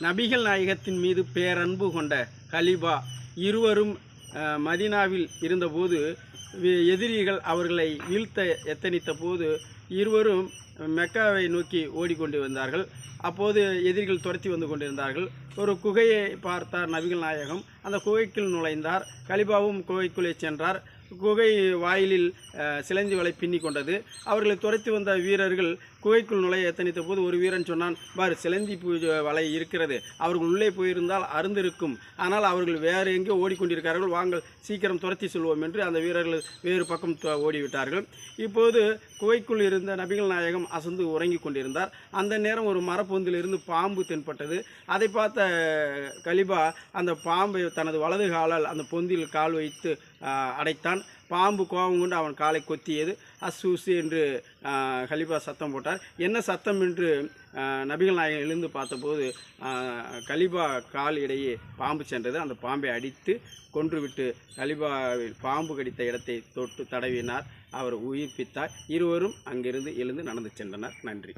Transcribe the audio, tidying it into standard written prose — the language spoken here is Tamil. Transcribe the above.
நபிகள் நாயகத்தின் மீது பேரன்பு கொண்ட கலிபா இருவரும் மதீனாவில் இருந்தபோது எதிரிகள் அவர்களை வீழ்த்த எத்தனித்த போது இருவரும் மெக்காவை நோக்கி ஓடிக்கொண்டு வந்தார்கள். அப்போது எதிரிகள் துரத்தி வந்து கொண்டிருந்தார்கள். ஒரு குகையை பார்த்தார் நபிகள் நாயகம். அந்த குகைக்குள் நுழைந்தார். கலிபாவும் குகைக்குள்ளே சென்றார். குகை வாயிலில் சிலந்தி வலை பின்னி கொண்டது. அவர்களை துரத்தி வந்த வீரர்கள் குகைக்குள் நுழைய எத்தனித்த போது ஒரு வீரன் சொன்னான், பார், சிலந்தி வலை இருக்கிறது, அவர்கள் உள்ளே போயிருந்தால் அருந்திருக்கும், ஆனால் அவர்கள் வேறு எங்கே ஓடிக்கொண்டிருக்கிறார்கள், வாங்கள் சீக்கிரம் துரத்தி செல்வோம் என்று அந்த வீரர்கள் வேறு பக்கம் ஓடிவிட்டார்கள். இப்போது குகைக்குள் இருந்த நபிகள் நாயகம் அசந்து உறங்கி கொண்டிருந்தார். அந்த நேரம் ஒரு மரப்பொந்திலிருந்து பாம்பு தென்பட்டது. அதை பார்த்த கலிபா அந்த பாம்பை தனது வலது காலால் அந்த பொந்தில் கால் வைத்து அடைத்தான். பாம்பு கோபம் கொண்டு அவன் காலை கொத்தியது. அசூசு என்று கலிபா சத்தம் போட்டார். என்ன சத்தம் என்று நபிகள் நாயகம் எழுந்து பார்த்தபோது கலிபா கால் இடையே பாம்பு சென்றது. அந்த பாம்பை அடித்து கொன்றுவிட்டு கலிபாவில் பாம்பு கடித்த இடத்தை தொட்டு தடவினார். அவர் உயிர்ப்பித்தார். இருவரும் அங்கிருந்து எழுந்து நடந்து சென்றனர். நன்றி.